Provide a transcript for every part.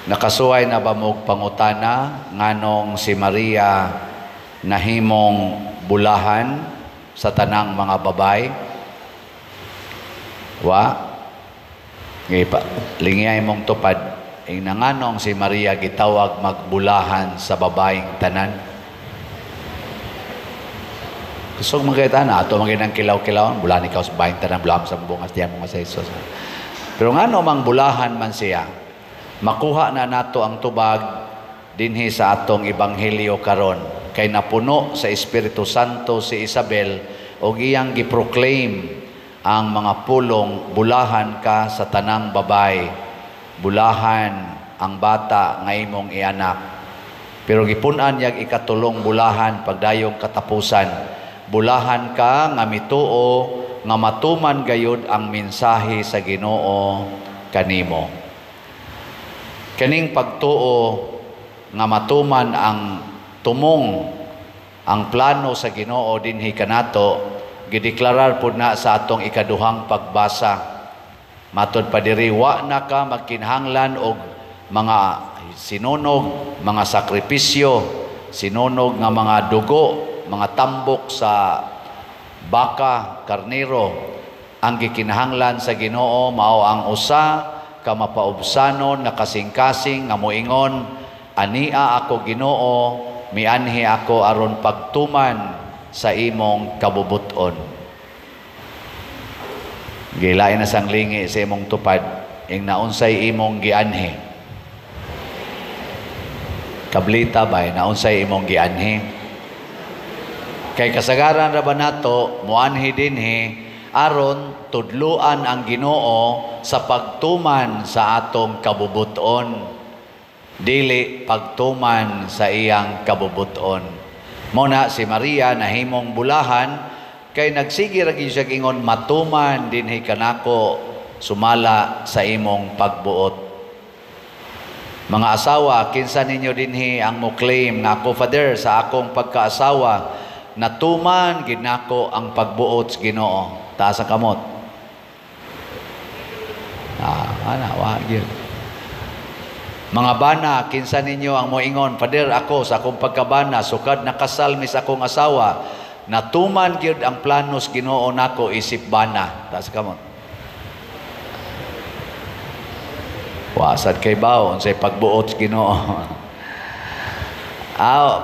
Nakasuway na ba mo pangutana nganong si Maria nahimong bulahan sa tanang mga babay? Lingiyay mong tupad. Nganong si Maria gitawag magbulahan sa babaeng tanan? Gusto mong makita na, ito mga kilaw-kilaw, bulahan ikaw sa babaeng tanan, bulahan sa bungas diyan mga sa Isos. Pero ngano mang bulahan man siya, makuha na nato ang tubag dinhi sa atong ebanghelyo karon, kay napuno sa Espiritu Santo si Isabel o iyang giproclaim ang mga pulong, bulahan ka sa tanang babay, bulahan ang bata nga imong ianak. Pero gipunan yag ikatulong bulahan pagdayong katapusan, bulahan ka nga mituo nga matuman gayud ang mensahe sa Ginoo kanimo. Kaning pagtuo nga matuman ang tumong ang plano sa Ginoo dinhi kanato, gideklarar pud na sa atong ikaduhang pagbasa. Matod pa diri, wa na ka magkinahanglan og mga sinunog, mga sakripisyo, sinunog nga mga dugo, mga tambok sa baka, karnero. Ang gikinahanglan sa Ginoo mao ang usa ka mapaubsanon nga kasing-kasing nga moingon, ania ako Ginoo, mianhi ako aron pagtuman sa imong kabubuton. Gilain na sang lingi sa imong tupad, ing naunsay imong gianhi. Kablita ba, naunsay imong gianhi. Kay kasagaran ra ba nato, muanhi dinhi, aron tudluan ang Ginoo sa pagtuman sa atong kabubuton, dili pagtuman sa iyang kabubuton. Muna si Maria nahimong bulahan, kay nagsige ra gyud siya ingon, matuman dinhi kanako sumala sa imong pagbuot. Mga asawa, kinsa ninyo dinhi ang mo claim nga ako, Father, sa akong pagkaasawa natuman gid nako ang pagbuot sa Ginoo? Taas ang kamot. Wa gyud. Mga bana, kinsa ninyo ang moingon, Father, ako sa akong pagkabana sukad nakasal mi sa akong asawa, natuman gyud ang planos Ginoo nako isip bana? Taas kamot. Wasad kay baon sa pagbuot sa Ginoo.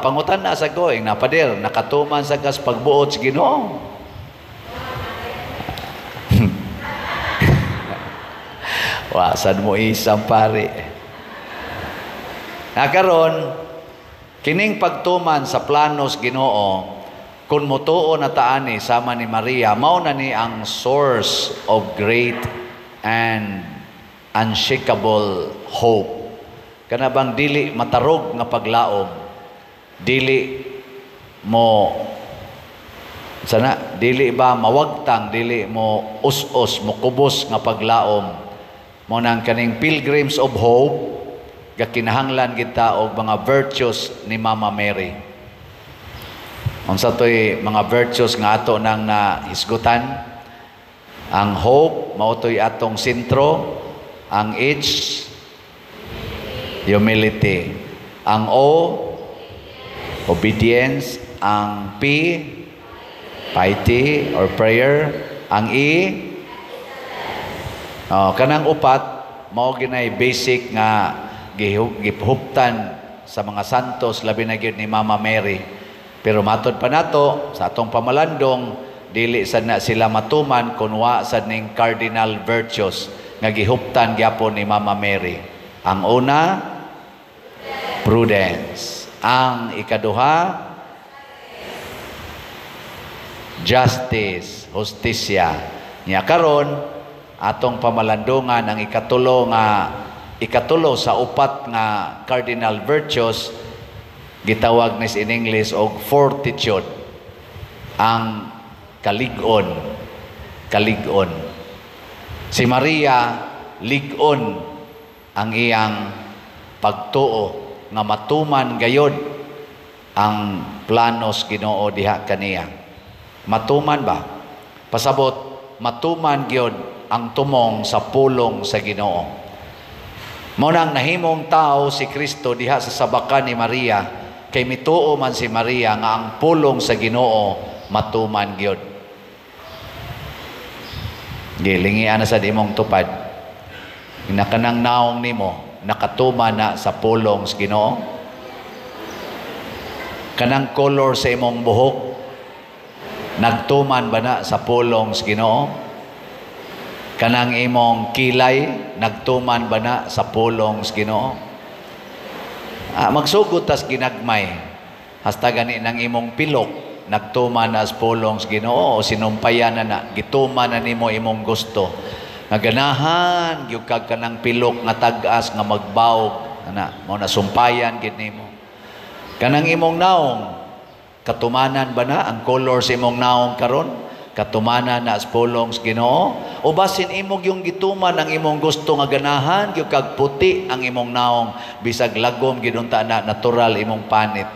Pangutan na sa going na, Father, nakatuman sa gas pagbuot sa Ginoo? Wasad mo isang pare. Karon kining pagtuman sa planos Ginoo, kung mutuo na taani sama ni Maria, mao na ni ang source of great and unshakable hope. Kana bang dili matarog nga paglaom, dili mo dili ba mawagtang, dili mo us-us, mo kubos nga paglaom. Mo nang kaning pilgrims of hope, gakinahanglan kita og mga virtues ni Mama Mary. Unsa toy mga virtues nga ato nang nahisgutan? Ang hope mao toy atong sentro, ang H, humility, ang O, obedience, ang P, piety or prayer, ang E, kanang upat mao ginay basic nga gihuptan sa mga santos, labi na gyud ni Mama Mary. Pero matod pa nato sa atong pamalandong, dili sad na sila matuman kun wa sad ning cardinal virtues nga gihuptan gyapon ni Mama Mary. Ang una, prudence. Ang ikaduha, justice, hustisya. Nya karon atong pamalandongan ang ikatulo sa upat nga cardinal virtues, gitawag ni in English og fortitude, ang kalig-on. Si Maria, lig-on ang iyang pagtuo nga matuman gayod ang planos Ginoo diha kaniya. Matuman ba? Pasabot, matuman gyud ang tumong sa pulong sa Ginoo. Mao nang nahimong tao si Kristo diha sa sabakan ni Maria, kay mituo man si Maria nga ang pulong sa Ginoo matuman gyud. Gilingian na sa imong tupad. Inakanang naong nimo nakatuman na sa pulong sa Ginoo. Kanang color sa imong buhok nagtuman ba na sa pulong sa Ginoo? Kanang imong kilay nagtuman ba na sa pulong sa Ginoo? Magsugod tas ginagmay hasta gani nang imong pilok nagtuman na sa pulong sa Ginoo o sinumpayan na gituman na nimo imong gusto nga ganahan gyud kag kanang pilok nga tag-as nga magbawog ana mao na sumpayan gid nimo. Kanang imong naong katumanan ba na ang color sa imong naong karon? Katumanan na as pulong sa Ginoo, o basin imong yung gituman ang imong gusto nga ganahan gyud kag puti ang imong naong bisag lagom gid unta na natural imong panit.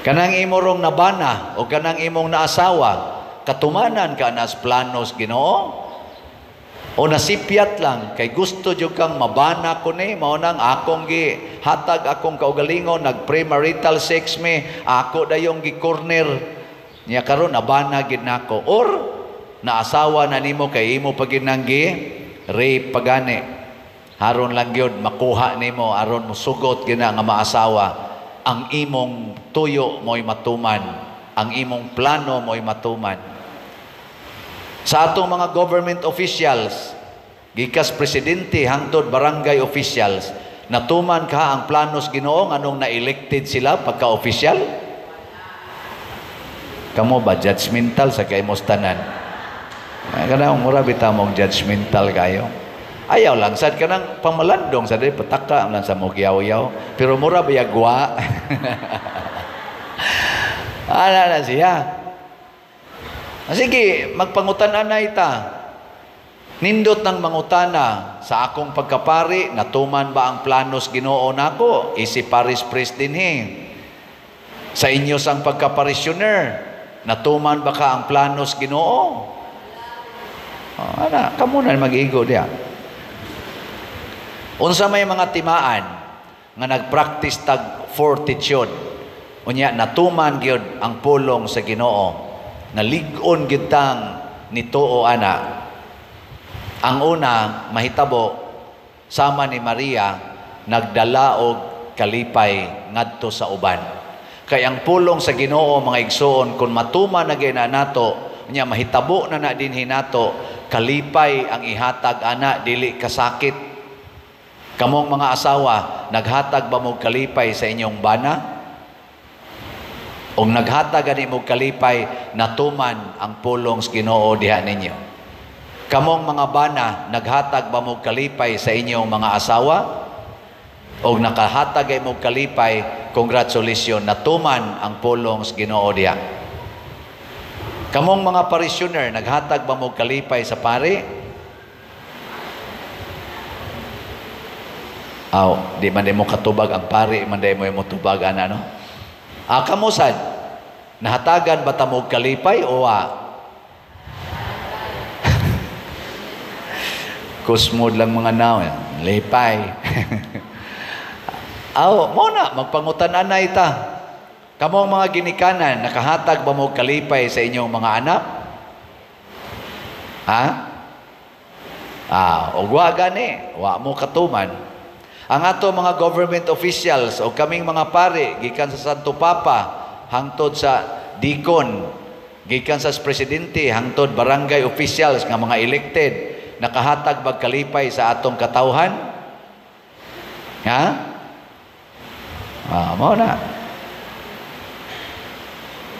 Kanang imo rong nabana o kanang imong naasawa, katumanan ka na sa planos Ginoo o nasipyat lang kay gusto jud kang mabana ko ni mao nang akong gi hatag akong kaugalingon nag premarital sex me ako dayong gi corner niya karon nabana gid nako or naasawa na nimo kay imo pagid nang gi rape pagani haron lang gyud makuha nimo aron mosugot gina nga maasawa ang imong tuyo mo'y matuman ang imong plano mo'y matuman. Sa atong mga government officials, gikas presidente hangtod barangay officials, natuman ka ang planos Ginoo anong na-elected sila pagka-official? Kamo ba judgmental sa kay mostanan? Kanang mura bitaw mong judgmental kayo. Ayaw lang sad kanang pamalandong sa dili pataka lang sa mo giyaw-yaw, pero mura ba yagwa? Ana na siya. Sige, magpangutan-an na ita. Nindot ng mangutana sa akong pagkapari, natuman ba ang planos Ginoo nako? Isi Paris priest din Sa inyo sang pagkaparisyoner, natuman ba ka ang planos Ginoo? Ana, kamo na mag-igo diya. Unsa may mga timaan nga nagpractice tag fortitude, unya natuman gyud ang pulong sa Ginoo. Nalig-on gitang nituo ana. Ang una mahitabo sama ni Maria nagdala og kalipay ngadto sa uban. Kay ang pulong sa Ginoo mga igsoon kun matuman na gyud nato nya mahitabo na dinhi nato kalipay ang ihatag ana dili kasakit. Kamong mga asawa naghatag ba mo kalipay sa inyong bana? O naghatag ani mo kalipay natuman ang pulong sa Ginoo diha ninyo. Kamong mga bana naghatag ba mo kalipay sa inyong mga asawa? O nakahatag ay mo kalipay, congratulations, natuman ang pulong sa Ginoo diha. Kamong mga parishioner naghatag ba mo kalipay sa pari? Di man mo katubag ang pari, man mo tubag ana no? Kamusad, nahatagan ba tamog kalipay o kusmod lang mga naon, lipay. Mo na, magpangutan-an na ita. Kamong mga ginikanan, nakahatag ba mo kalipay sa inyong mga anak? O wa gani, wa mo katuman. Ang ato mga government officials o kaming mga pare, gikan sa Santo Papa, hangtod sa deacon, gikan sa presidente, hangtod barangay officials nga mga elected, nakahatag bag kalipay sa atong katawhan? Mao na.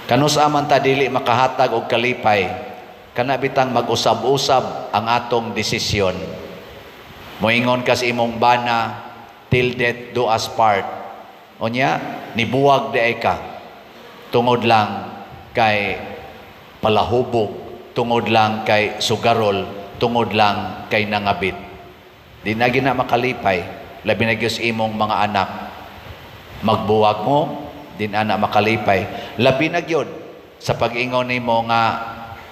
Kanus aman ta dili makahatag og kalipay, kana bitang mag-usab-usab ang atong desisyon. Moingon ka sa imong bana, till death do us part. Onya, nibuwag di ka. Tungod lang kay palahubog, tungod lang kay sugarol, tungod lang kay nangabit. Di na gina makalipay, labi na gyud imong mga anak. Magbuwag mo, din ana makalipay. Labi na gyud sa pag-ingon nimo nga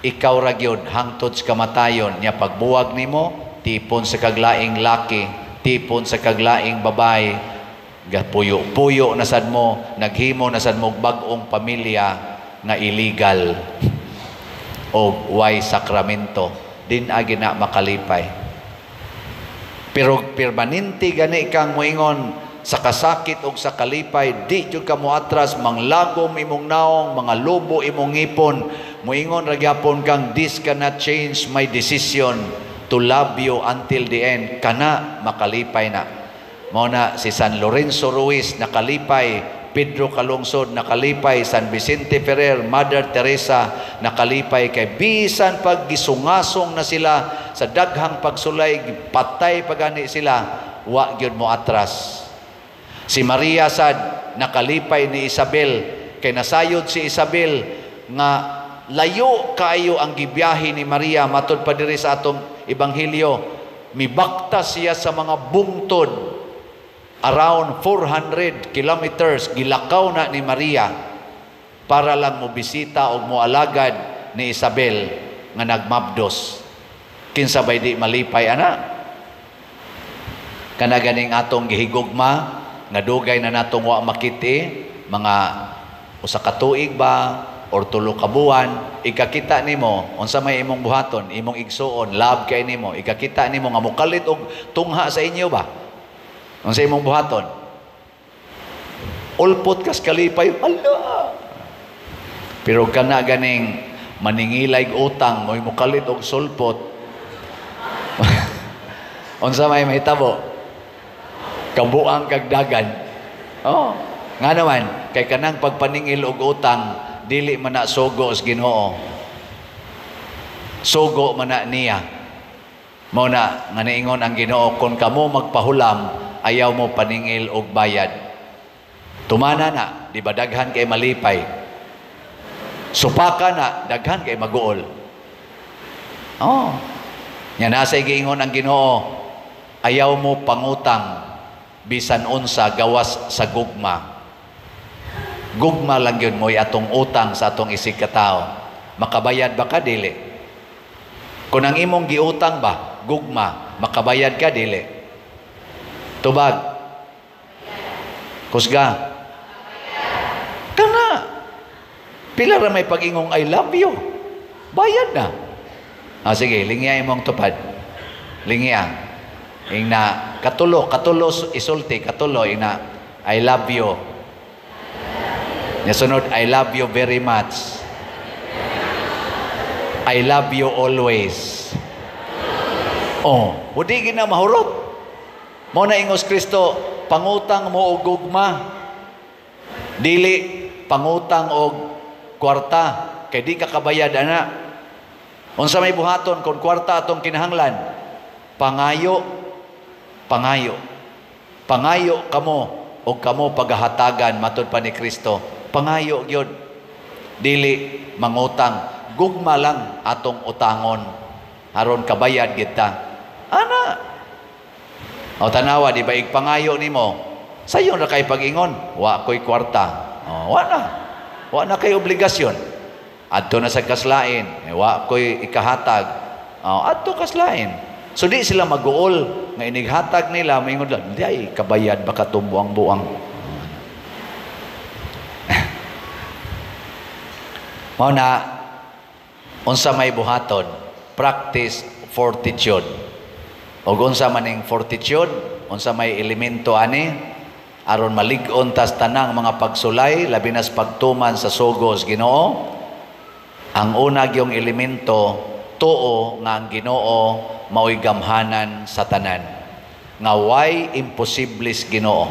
ikaw ra gyud hangtod sa kamatayon nya pagbuwag nimo tipon sa kaglaing laki, tipon sa kaglaing babae, gapuyo-puyo na sad mo, naghimo na sad mo bag-ong pamilya nga illegal o way sakramento din agi na makalipay. Pero permanente gani kang moingon sa kasakit o sa kalipay, di jud ka moatras, manglagom imong naong, mga lobo imong ngipon, moingon ra gyapon kang, this cannot change my decision to love you until the end. Kana makalipay na. Mao na si San Lorenzo Ruiz nakalipay, Pedro Calungsod nakalipay, San Vicente Ferrer, Mother Teresa nakalipay, kay bisan pag gisungasong na sila sa daghang pagsulay, patay pagani sila, wa gyud mo atras. Si Maria sad nakalipay ni Isabel, kay nasayod si Isabel nga layo kaayo ang gibiyahe ni Maria matud pa diri sa atong ebanghelyo, mibaktas siya sa mga bungtod around 400 kilometers, gilakaw na ni Maria para lang mo bisita o mo alagad ni Isabel nga nagmabdos. Kinsa bay di malipay ana? Kana ganing atong gihigugma nga dugay na natong wa makiti, mga usa ka tuig ba or tulo ka buwan, ikakita nimo unsa may imong buhaton, imong igsuon, love kay nimo, ikakita nimo nga mukalit og tungha sa inyo ba? Unsa imong buhaton? Ulpot kas kalipay, ala. Pero kana ganing maningilay utang, mo'y mukalit og sulpot. Unsa may mahitabo? Kabuang kagdagan. Oh, nga naman kay kanang pagpaningil og utang dili man na sugo sa Ginoo. Sugo man na niya. Mao na nga niingon ang Ginoo, kung kamo magpahulam ayaw mo paningil og bayad. Tumana na, di ba daghan kay malipay. Supaka na, daghan kay maguol. Oh. Nya nasa giingon ang Ginoo, ayaw mo pangutang bisan unsa gawas sa gugma. Gugma lang yun mo'y atong utang sa atong isig katao. Makabayad ba ka? Dili. Kung ang imong giutang ba, gugma, makabayad ka? Dili. Tubag. Kusga. Kana. Pila ra may pag-ingong I love you. Bayad na. Sige, lingya imong tupad. Lingya. Ina katulo isulti, katulo ina I love you. Nasunod, I love you very much. I love you always. Oh, hudi gina mahurot. Mo na ingos Kristo, pangutang mo og gugma. Dili pangutang og kwarta, kay di ka kabayad ana. Unsa may buhaton kung kwarta atong kinahanglan? Pangayo. Pangayo kamo o kamo paghahatagan matud pa ni Kristo. Pangayo gyud. Dili mangutang. Gugma lang atong utangon aron kabayad kita. Ana. O tanawa di ba pangayo nimo? Sayon ra kay pag-ingon, wa koy kwarta. O, wa na kay obligasyon. Adto na sa kaslain, wa koy ikahatag. O, adto kaslain. So di sila mag-uol nga inighatag nila, maingon lang, hindi ay kabayad baka tumbuang-buang. Mao na unsa may buhaton, practice fortitude. O unsa maning fortitude, unsa may elemento ani aron malig-on tas tanang mga pagsulay labi nas pagtuman sa sugos Ginoo. Ang una gyung elemento, tuo nga ang Ginoo mao'y gamhanan sa tanan. Nga way imposibles Ginoo.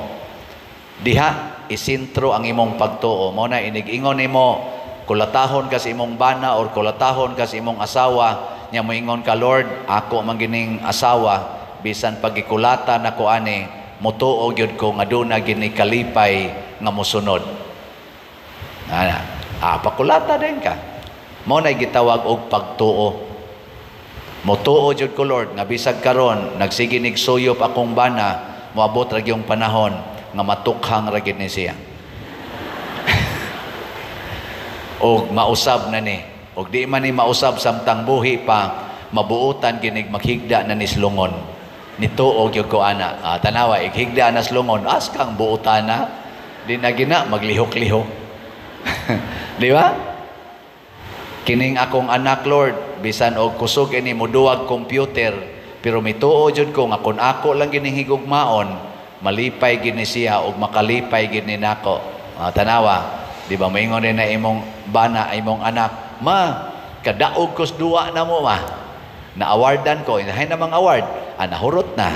Diha isintro ang imong pagtuo. Mao na inig-ingon nimo, kulatahon ka sa imong bana or kulatahon ka sa imong asawa, nya moingon ka, Lord, ako man gining asawa, bisan pagikulata nako ani, mutuo gyud ko nga aduna gini kalipay nga mosunod. Pakulata din ka. Mao na gitawag og pagtuo. Motuo jud ko, Lord, nga bisag karon nagsige nigsuyop akong bana, moabot ra gyung panahon nga matukhang ra gid ni siya. O mausab na ni. Og di man ni mausab samtang buhi pa, mabuutan ginig maghigda na ni slungon. Nituog yung ko ana. Tanawa, ighigda na slungon, as kang buutan na, di na gina, maglihok-lihok. Di ba? Kining akong anak, Lord, bisan og kusog ini muduwag computer, pero mituo jud ko nga kun ako lang gining higugmaon, malipay gini siya og makalipay gini nako. Tanawa, di ba maingon din na imong bana, imong anak, ma, kadaog kos duwa na mo ma. Na-awardan ko, hay namang award, nahurot na.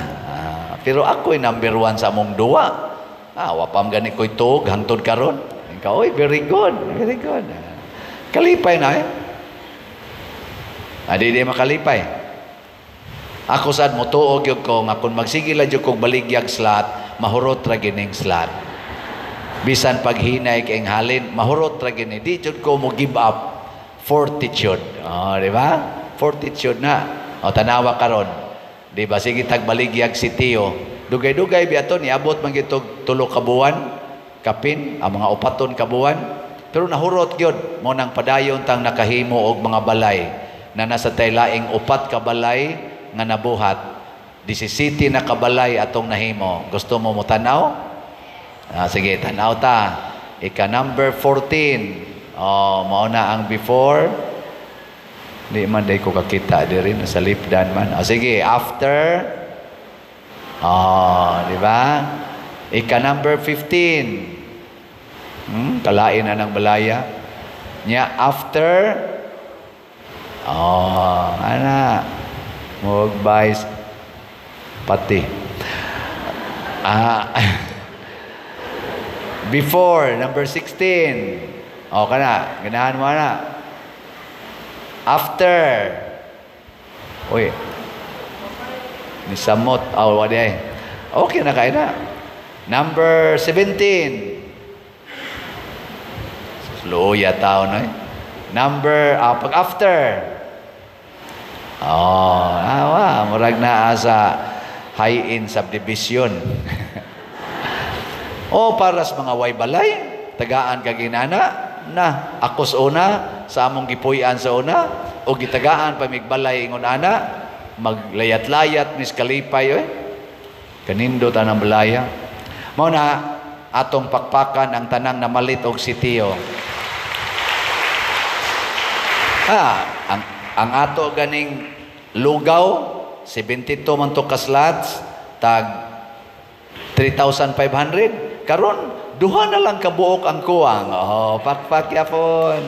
Pero ako'y number 1 sa among duwa. Wapam gani ko'y tuog, hangtod karon. Ikaw, oy, very good, very good. Kalipay na eh. Di makalipay. Ako sad mo tuog yun ko, nga kung magsigila yun kong baligyag slot, mahurot ra gining slot. Bisan paghinay kayong halin, mahurot ra gining. Di yun ko mo give up fortitude. Di ba? Fortitude na. Tanawa karon. Di ba? Sige tagbaligyag si Tio. Dugay-dugay biyato, niabot man gitog 3 kabuan, kapin, ang mga 4 kabuan. Pero nahurot yun, mo nang padayon tang nakahimo og mga balay na nasa taylaing 4 ka balay nga nabuhat. 17 na kabalay atong nahimo. Gusto mo mo tanaw? Sige, tanaw ta. Ika number 14. Mao na ang before. Di man day ko kakita di rin sa lipdan man. Sige, after. Di ba? Ika number 15. Kalain na ng balaya. Nya after. Ana. Mag-buys pati. Before, number 16. Kana. Ganahan mo na. After. Uy. Nisamot. Wadi. Okay na kayo na. Number 17. Luya tao na eh. Number, pag after. Murag na sa high-end subdivision. Para sa mga way balay, tagaan kaginana, na akos una, sa among gipuyan sa una, o gitagaan pamigbalay ingon ana, maglayat-layat, miskalipay, kanindo tanang balaya. Mao na, atong pakpakan ang tanang namalit og sitiyo. Ang ato ganing lugaw, 72 man to ka-slots, tag 3,500. Karon, duha na lang kabuok ang kuwang. Pakpak yapon.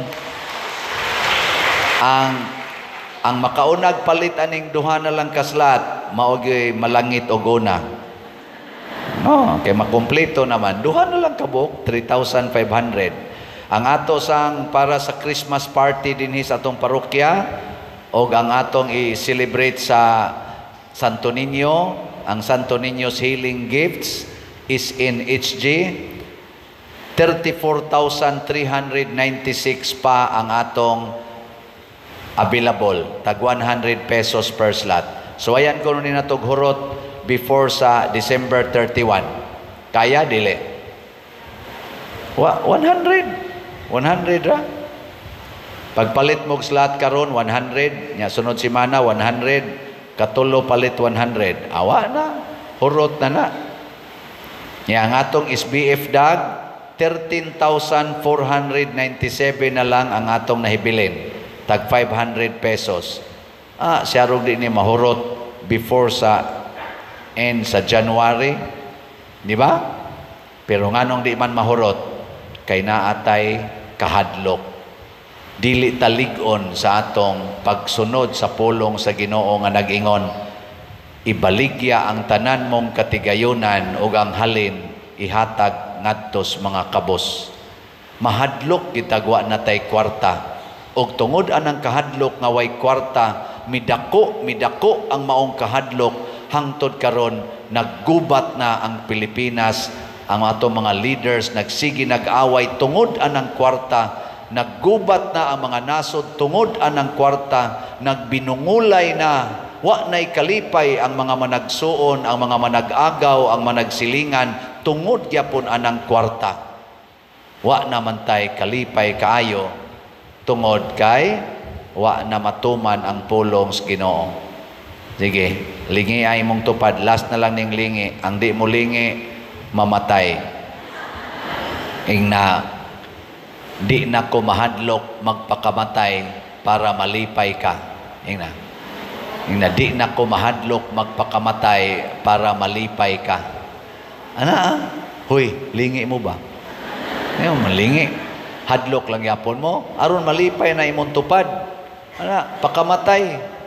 Ang makaunag palit aning duha na lang ka-slot, maogi malangit og una. Kay makumpleto naman. Duha na lang kabuok, 3,500. Ang ato sang para sa Christmas party dinhi sa atong parokya o ang atong i-celebrate sa Santo Niño, ang Santo Niño's Healing Gifts is in HG. 34,396 pa ang atong available. Tag 100 pesos per slot. So ayan ko nun natog hurot before sa December 31. Kaya dili? 100 ra. Pagpalit mo slot karon 100, nya sunod semana 100, katulo palit 100. Awa na, hurot na. Nya ang atong SBF dag 13,497 na lang ang atong nahibilin. Tag 500 pesos. Siya rog di ni mahurot before sa end sa January. Di ba? Pero nganong di man mahurot kay naatay kahadlok. Dili talig-on sa atong pagsunod sa pulong sa Ginoo nga nag-ingon, ibaligya ang tanan mong katigayunan ug ang halin ihatag ngadtos mga kabos. Mahadlok gitagwa natay kwarta. Og tungod anang kahadlok nga way kwarta, midako ang maong kahadlok hangtod karon naggubat na ang Pilipinas. Ang ato mga leaders nagsigi nag-away tungod anang kwarta, naggubat na ang mga nasod tungod anang kwarta, nagbinungulay na, wa na'y kalipay ang mga managsuon, ang mga manag-agaw, ang managsilingan tungod gyapon anang kwarta. Wa naman tay kalipay kaayo tungod kay wa na matuman ang pulong sa Ginoo. Sige, lingi ay mong tupad. Last na lang ning lingi. Ang di mo lingi, mamatay. Ingna, di na ko mahadlok magpakamatay para malipay ka. Ingna, di na ko mahadlok magpakamatay para malipay ka. Huy, lingi mo ba? Ngayon, malingi. Hadlok lang yapon mo. Aron malipay na imong tupad. Pakamatay.